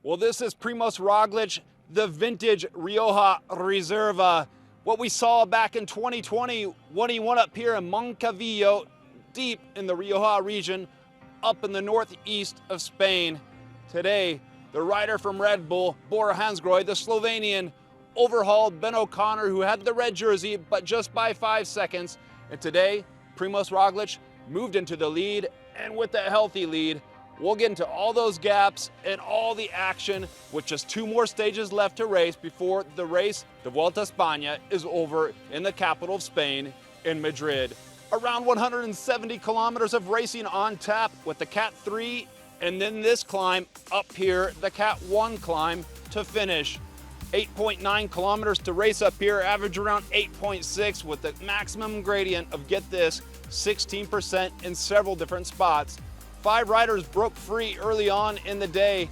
Well, this is Primoz Roglic, the vintage Rioja Reserva. What we saw back in 2020 when he won up here in Moncavillo, deep in the Rioja region, up in the northeast of Spain. Today, the rider from Red Bull, Bora Hansgrohe, the Slovenian, overhauled Ben O'Connor, who had the red jersey, but just by 5 seconds. And today, Primoz Roglic moved into the lead, and with a healthy lead, we'll get into all those gaps and all the action with just 2 more stages left to race before the race, the Vuelta a España, is over in the capital of Spain, in Madrid. Around 170 kilometers of racing on tap with the Cat 3, and then this climb up here, the Cat 1 climb to finish. 8.9 kilometers to race up here, average around 8.6 with the maximum gradient of, get this, 16% in several different spots. 5 riders broke free early on in the day.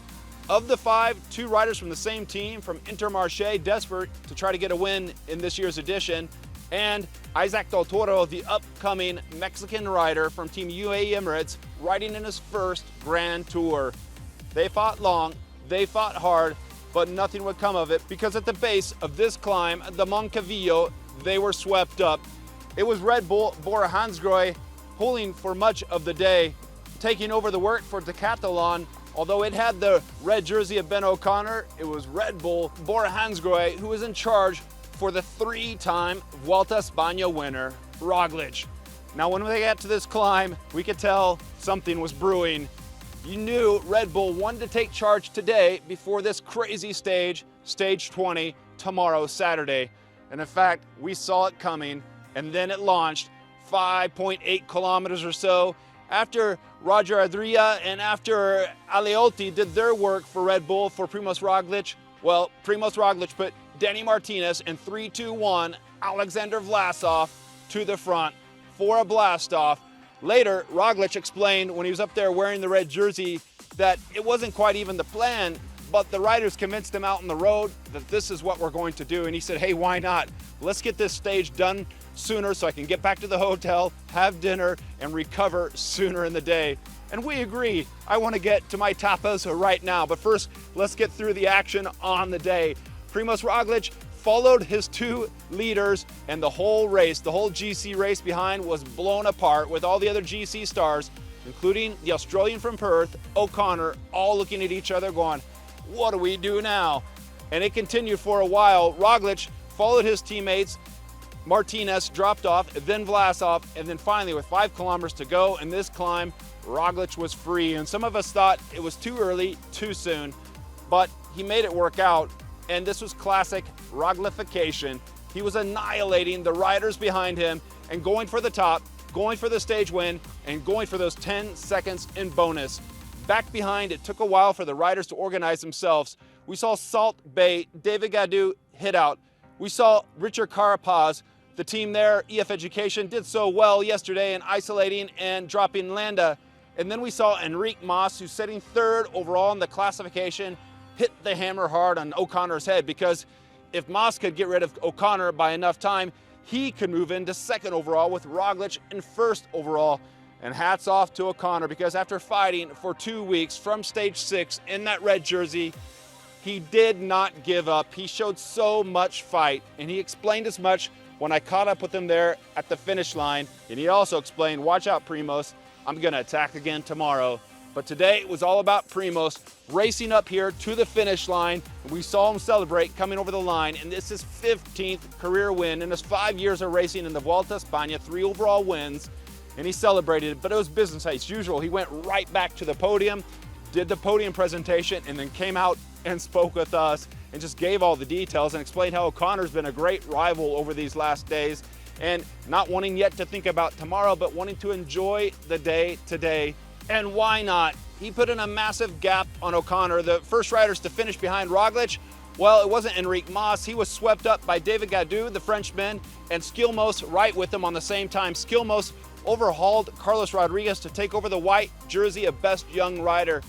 Of the 5, 2 riders from the same team, from Intermarché, desperate to try to get a win in this year's edition, and Isaac Del Toro, the upcoming Mexican rider from Team UAE Emirates, riding in his first Grand Tour. They fought long, they fought hard, but nothing would come of it because at the base of this climb, the Moncavillo, they were swept up. It was Red Bull, Bora Hansgrohe, pulling for much of the day, taking over the work for Decathlon. Although it had the red jersey of Ben O'Connor, it was Red Bull, Bora Hansgrohe, who was in charge for the 3-time Vuelta a España winner, Roglic. Now, when they got to this climb, we could tell something was brewing. You knew Red Bull wanted to take charge today before this crazy stage, stage 20, tomorrow, Saturday. And in fact, we saw it coming, and then it launched 5.8 kilometers or so after Roger Adria and after Aleotti did their work for Red Bull for Primoz Roglic. Well, Primoz Roglic put Danny Martinez and 3-2-1 Alexander Vlasov to the front for a blast-off. Later, Roglic explained when he was up there wearing the red jersey that it wasn't quite even the plan, but the riders convinced him out on the road that this is what we're going to do. And he said, hey, why not? Let's get this stage done sooner so I can get back to the hotel, have dinner, and recover sooner in the day. And we agree. I want to get to my tapas right now, but first, let's get through the action on the day. Primoz Roglic followed his 2 leaders, and the whole race, the whole GC race behind, was blown apart with all the other GC stars, including the Australian from Perth, O'Connor, all looking at each other going, what do we do now? And it continued for a while. Roglic followed his teammates. Martinez dropped off, then Vlasov, and then finally with 5 kilometers to go in this climb, Roglic was free. And some of us thought it was too early, too soon, but he made it work out. And this was classic Roglification. He was annihilating the riders behind him and going for the top, going for the stage win, and going for those 10 seconds in bonus. Back behind, it took a while for the riders to organize themselves. We saw Salt Bay, David Gaudu hit out. We saw Richard Carapaz, the team there, EF Education, did so well yesterday in isolating and dropping Landa. And then we saw Enric Mas, who's sitting 3rd overall in the classification, hit the hammer hard on O'Connor's head, because if Mas could get rid of O'Connor by enough time, he could move into 2nd overall with Roglic in 1st overall. And hats off to O'Connor, because after fighting for 2 weeks from stage 6 in that red jersey, he did not give up. He showed so much fight, and he explained as much when I caught up with him there at the finish line. And he also explained, watch out, Primoz, I'm gonna attack again tomorrow. But today it was all about Primoz racing up here to the finish line. We saw him celebrate coming over the line, and this is his 15th career win in his 5 years of racing in the Vuelta a España, 3 overall wins, and he celebrated, but it was business as usual. He went right back to the podium, did the podium presentation, and then came out and spoke with us and just gave all the details and explained how O'Connor's been a great rival over these last days, and not wanting yet to think about tomorrow, but wanting to enjoy the day today. And why not? He put in a massive gap on O'Connor. The first riders to finish behind Roglic, well, it wasn't Enric Mas. He was swept up by David Gaudu, the Frenchman, and Skilmos right with him on the same time. Skilmos overhauled Carlos Rodriguez to take over the white jersey of best young rider.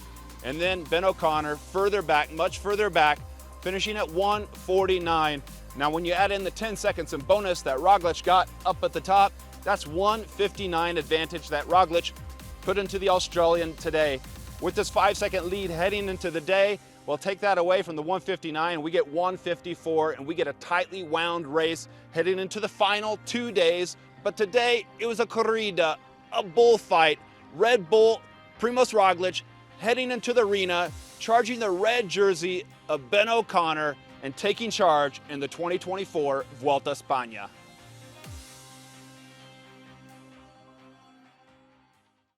And then Ben O'Connor further back, much further back, finishing at 1:49. Now, when you add in the 10 seconds in bonus that Roglic got up at the top, that's 1:59 advantage that Roglic put into the Australian today. With this 5-second lead heading into the day, Well, take that away from the 159, and we get 154, and we get a tightly wound race heading into the final 2 days. But today, it was a corrida, a bullfight. Red Bull, Primoz Roglic, heading into the arena, charging the red jersey of Ben O'Connor, and taking charge in the 2024 Vuelta España.